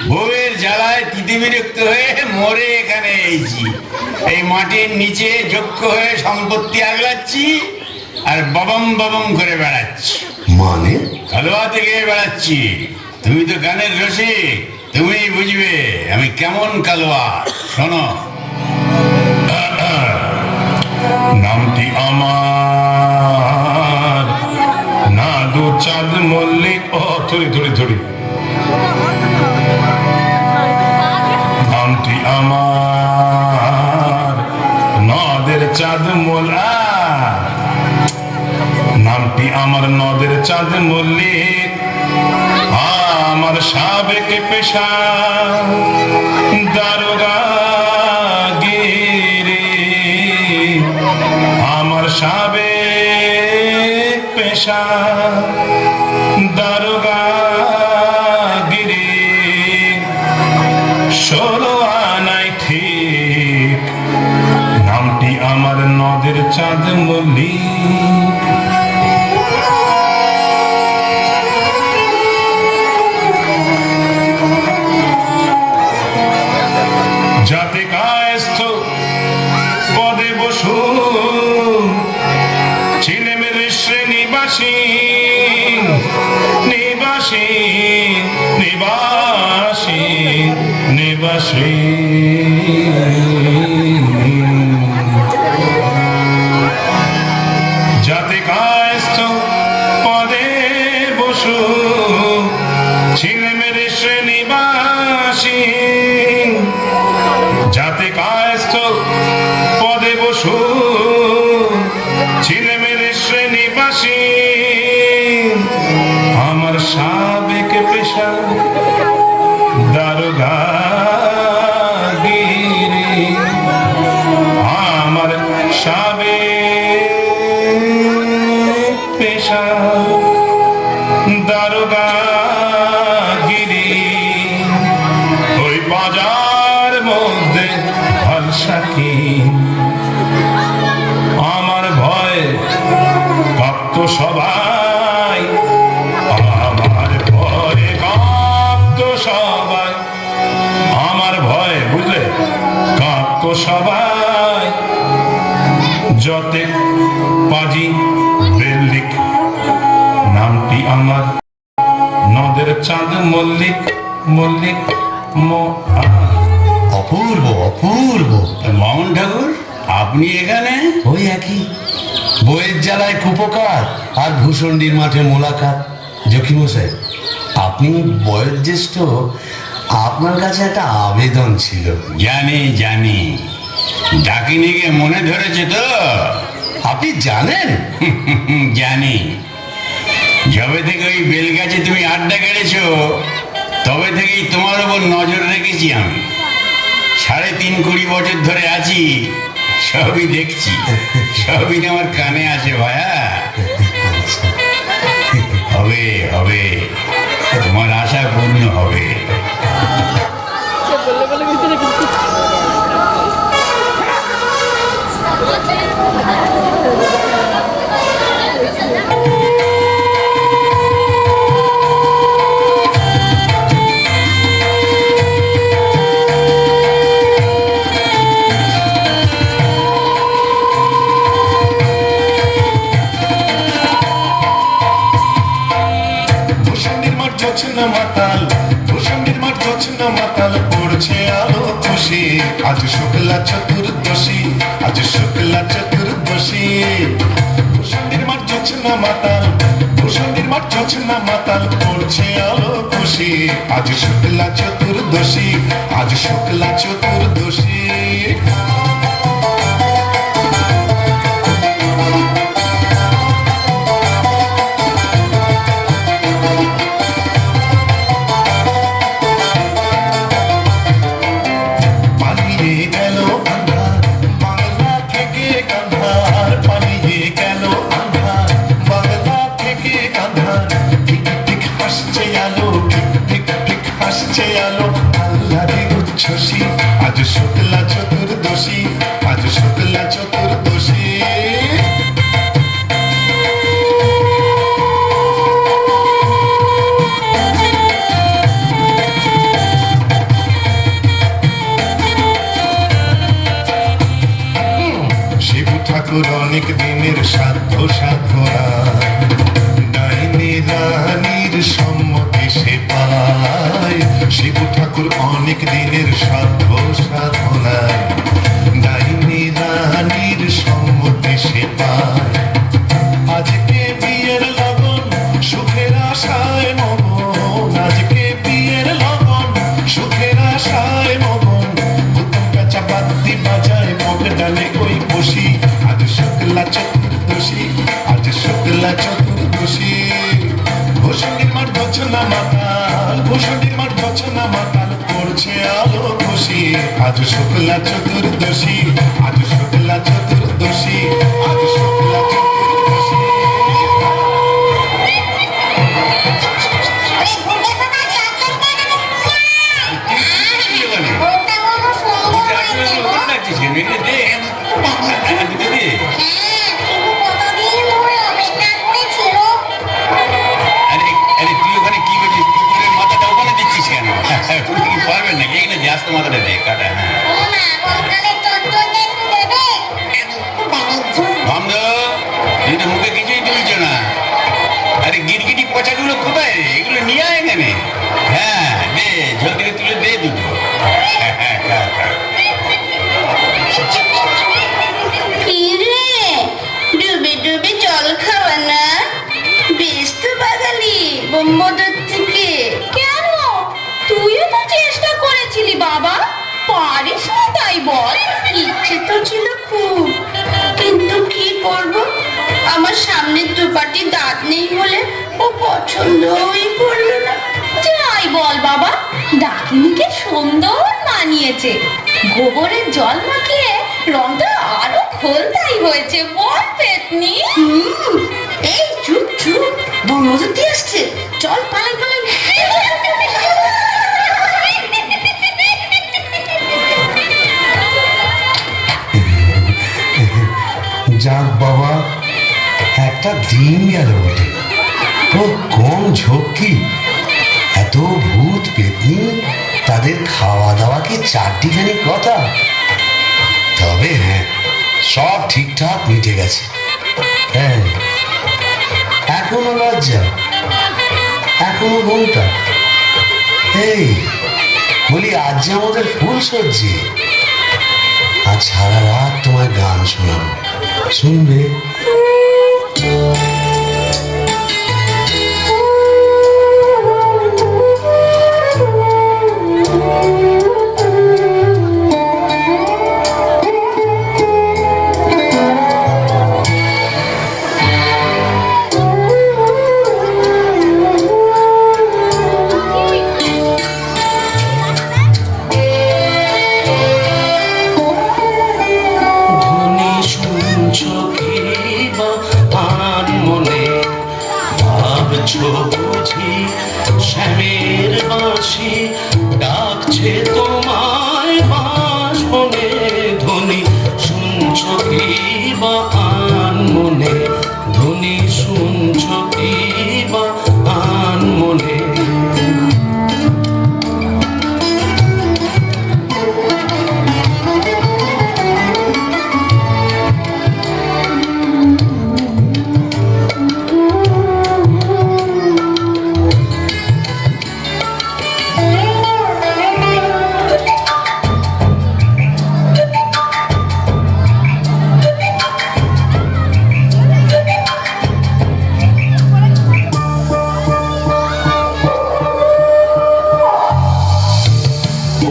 বউয়ের জ্বালায় তিতে বিরক্ত হয়ে মরে এখানে এসেছি। এই মাটির নিচে যক্ষ হয়ে সম্পত্তি আগলাচ্ছি আর বাবাম বাবাম করে বেড়াচ্ছি। মানে? কালোয়া থেকে বেড়াচ্ছি। তুমি তো গানের রসিক, তুমিই বুঝবে আমি কেমন কালোয়া। শোনো, নামটি আমার নাদু চাঁদ মল্লিক। ও ধরি ধরি ধরি। নামটি আমার নদের চাঁদ মোলা। নামটি আমার নদের চাঁদ মল্লিক। আমার সাবেক পেশা দারোগা গিরি। আমার সাবেক পেশা দারোগা গিরি। 16 আনাই ঠিক। নামটি আমার নদের চাঁদ মল্লিক। যাতে কায়স্থ পদে বসু ছিলেমের শ্রেণীবাসী নিবাসী নিবাসী নিবাসী। যাতে কায়স্থ পদে বসু ছিলেমের শ্রেণীবাসী। যাতে কায়স্থ পদে বসু ছিলেমের শ্রেণীবাসী। আমার সাবেক পেশা দারোগা গিরি। আমার সাবেক পেশা দারোগা গিরি। ওই বাজার মধ্যে হলসাকি আমার ভয় ভক্ত সবাই। আমার ভয় কাঁপতো সবাই। আমার ভয় বুঝলে কাঁপতো সবাই। যতে পাজি বেল্লিক। নামটি আমার নদের চাঁদ মল্লিক মল্লিক। অপূর্ব অপূর্ব। মামুন ঠাকুর আপনি এখানে? ওই একই বইয়ের জ্বালায় কুপকার আর ভূষণ্ডির মাঠে মোলাকাত। জকিমশাই, আপনি বয়োজ্যেষ্ঠ, আপনার কাছে একটা আবেদন ছিল। জানি জানি, ডাকিনিকে মনে ধরেছে তো? আপনি জানেন? জানি। যবে থেকে ওই বেলগাছে তুমি আড্ডা কেড়েছো তবে থেকেই তোমার ওপর নজর রেখেছি আমি। ৩.৫ বছর ধরে আছি, সবই দেখছি, সবই আমার কানে আসে ভায়া। হবে হবে, তোমার আশা পূর্ণ হবে। ভূষণ্ডির মাঠ জোছনা মাতাল, ভূষণ্ডির মাঠ জোছনা মাতাল, পড়ছে আলো খুশি। আজ শুক্লা চতুর্দশী, আজ শুক্লা চতুর্দশী। ভূষণ্ডির মাঠ জোছনা মাতাল, ভূষণ্ডির মাঠ জোছনা মাতাল, পড়ছে আলো খুশি। আজ শুক্লা চতুর্দশী, আজ শুক্লা চতুর্দশী। পালিয়ে গেল আন্ধার বাংলা থেকে কান্ধার, পালিয়ে গেল আন্ধার বাংলা থেকে কান্ধার। ঠিক ঠিক হাসছে আলো, ঠিক ঠিক হাসছে আলো, আল্লাহরে উচ্ছ্বসী। আজ শুক্লা চতুর্দশী, আজ শুক্লা চতুর্দশী। শিবু ঠাকুর অনেক দিনের সাধ্য সাধনা, ডাইনি রানীর সম্মতি সে পায়। শিবু ঠাকুর অনেক দিনের সাধ্য সাধনায়, ডাইনি রানীর সম্মতি সে পায়। আজকে বিয়ের লগন সুখের আশায় মগন, আজকে বিয়ের লগন সুখের আশায় মগন। হুতুম কাঁচা বাদ্যি বাজায় মগ ডালে ওই বসি। আজ শুক্লা চতুর্দশী, আজ শুক্লা চতুর্দশী। ভূষণ্ডির মাঠ জোছনা মাতাল, ভূষণ্ডির মাঠ জোছনা মাতাল, পড়ছে আলো খুশি। আজ শুক্লা চতুর্দশী, আজ শুক্লা চতুর্দশী, আজ শুক্লা চতুর্দশী। আরে তুই ওখানে কি করছিস? কুকুরের মাথাটা ওখানে দিচ্ছিস কেন? তুমি কি পারবেন নাকি? এখানে ব্যস্ত মাথাটা দে কাটা। হ্যাঁ বন্ধ, তুই তো মুখে কিছুই তুলছো না। আরে গিরগিটি পচাগুলো কোথায় রে? এগুলো নিয়ে আয় এখানে। হ্যাঁ দে, ঝোল থেকে তুলে দে দুটো। হ্যাঁ খা খা। কি রে, ডুবে ডুবে জল খাওয়া না? বেশ তো বাঙালি বোম্বদের থেকে। কেন, তুইও তো চেষ্টা করেছিলি বাবা, পারিস না তাই বল? ইচ্ছে তো ছিল খুব, কিন্তু কি করব, আমার সামনে দুপাটি দাঁত নেই বলে ও পছন্দই করলো না। যাই বল বাবা, ডাকিনিকে সুন্দর মানিয়েছে। গোবরের জল মাখিয়ে রংটা আরো খোলতাই হয়েছে, বল পেতনি? এই চুপ চুপ, বনমজুতি আসছে, চল পালাই পালাই। যাক বাবা, একটা দিন গেল বটে। ও কোন ঝক্কি, এত ভূত পেতনি, তাদের খাওয়া দাওয়া কি চারটিখানি কথা? তবে হ্যাঁ, সব ঠিকঠাক মিটে গেছে। হ্যাঁ, এখনো লজ্জা, এখনো ঘুমটা। এই বলি আজ যে আমাদের ফুল সজ্জি, আজ সারা রাত তোমায় গান শোনাবো, শুনবে? ধ্বনি শুনছো কি বা আন মনে, ভাবছো বুঝি শ্যামের বাঁশি ডাকছে তোমায় বাঁশবনে। ধ্বনি শুনছো কি বা আন মনে, ধ্বনি শুনছো কি বা আন মনে।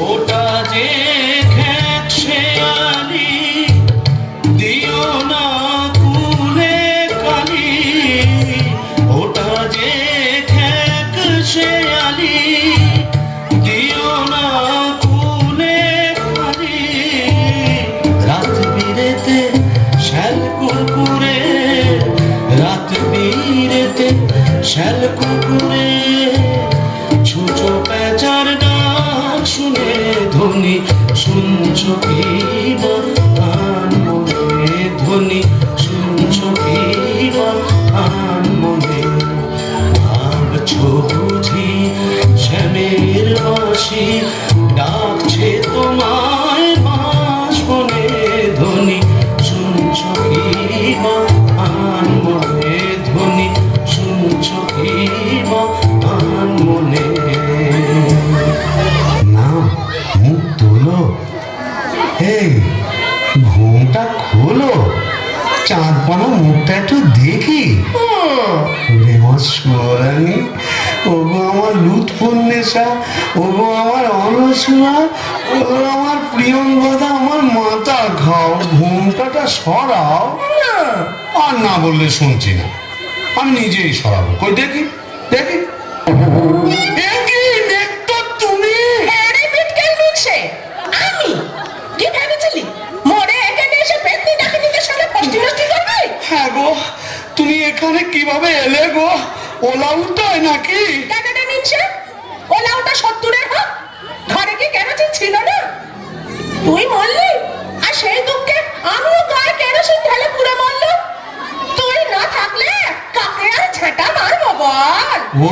ওটা যে খেত শেয়ালি, দিও না কুলে কালি। ওটা যে খেত শেয়ালি, দিও না কুলে কালি। রাত বিরেতে শ্যাল কুকুরে, রাত বিরেতে শ্যাল কুকুরে ছুঁচো পেঁচার ডাক শুনে। ধ্বনি শুনছো কি বা আন মনে, ধ্বনি শুনছো কি বা আন মনে। ভাবছো বুঝি শ্যামের বাঁশি ডাকছে তোমায় বাঁশবনে। ধ্বনি শুনছো কি বা আন মনে, ধ্বনি শুনছো কি বা আন মনে। না, মুখ তোলো, এই ঘুমটা খোলো, চাঁদ পানা মুখটা একটু দেখি। ওরে আমার সোরানি, ওগো আমার লুৎফুন্নেসা, ওগো আমার অনসুয়া, ওগো আমার প্রিয়ঙ্গদা, আমার মাথা খাও, ঘুমটাটা সরাও। আর না বললে শুনছি না, আমি নিজেই সরাবো। কই দেখি দেখি। এ কি নেত্য তুমি? আরে বিটকেল মিনছে আমি কি ভেবেছিলি মোরে এখানে এসে পেতনি ডাকিনীদের সঙ্গে ফষ্টি নষ্টি করবে? হ্যাঁ গো, তুমি এখানে কিভাবে এলে গো? ওলা উল্টায় নাকি? টাকাটা নিচ্ছে ওলা ওটা 70-এর হোক, ঘরে কি কেরোসিন ছিল না? তুই মরলি আর সেই দুঃখে আমিও গায়ে কেরোসিন ঢেলে পুরো মরলাম। তুই না থাকলে কাকে আর ঝেঁটা মারবো বল? ও,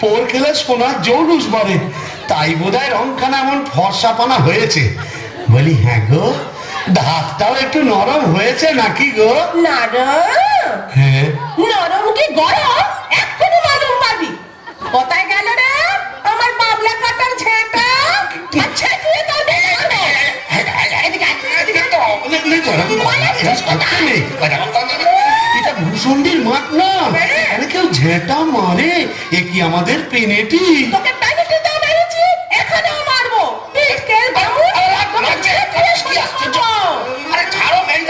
পোর খেলে সোনার জৌলুস বাড়ে, তাই বোধহয় রংখানা এমন ফর্সাপানা হয়েছে। বলি হ্যাঁ গো, দাঁতটাও একটু নরম হয়েছে নাকি গো? নরম? হ্যাঁ। নরম কি গরম এক্ষুনি মালুম পাবি। কোথায় গেল রে আমার বাবলা কাটার ঝেঁটা? আচ্ছা তুই তো এটা ভূষণ্ডির মাঠ না, এখানে কেউ ঝেঁটা মারে? এ কি আমাদের পেনেটি? তোকে পেনিটি দাও মেরেছি, এখানেও মারবো। পিটকেল বামু তোমার ঝেঁটিয়ে শুনবো। আরে ছাড়ো মেয়ে,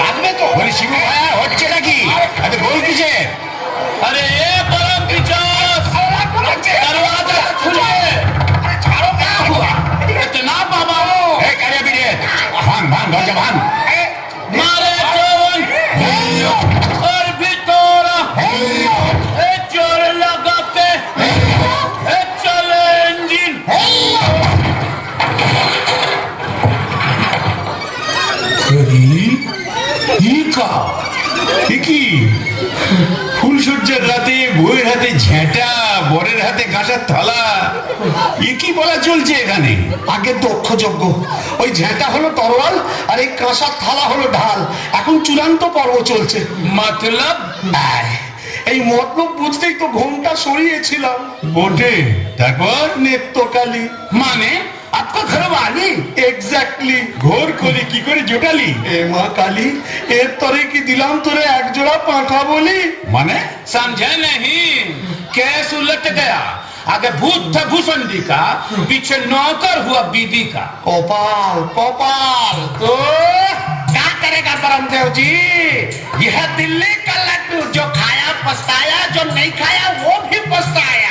লাগবে তো। বলি শিবু ভাইয়া হচ্ছে নাকি? আরে বল কিসে? अरे ये परम पिचास, दरवाजा खुले। ছাড়ো क्या हुआ? इतना बाबा ए करे बिरे, भान भान दरजा भान। मारे चोर और भितोरा ए चोर लगा के ए चले इंजिन। কি ফুলসজ্জার রাতে বউয়ের হাতে ঝেঁটা, বরের হাতে কাঁসার থালা, এ কি বলা চলছে এখানে? আগে দক্ষ যজ্ঞ, ওই ঝেঁটা হলো তরোয়াল আর এই কাঁসার থালা হলো ঢাল। এখন চূড়ান্ত পর্ব চলছে। मतलब এই মতলব বুঝতেই তো ঘোমটা সরিয়েছিলাম। বটে, তারপর নেত্রকালী মানে আপকা ঘর বালি এক্স্যাক্টলি। ঘোর করে কি করে জোটালি? এ মা কালী, এর তরে কি দিলাম তোরে এক জোড়া পাঁঠা বলি? মানে समझे नहीं? केस उलट गया, आगे भूत था भूसंडी का, पीछे नौकर हुआ बीबी का। কপাল কপাল। तो क्या करेगा ब्रह्मदेव जी? यह दिल्ली का लड्डू जो खाया पछताया, जो नहीं खाया वो भी पछताया।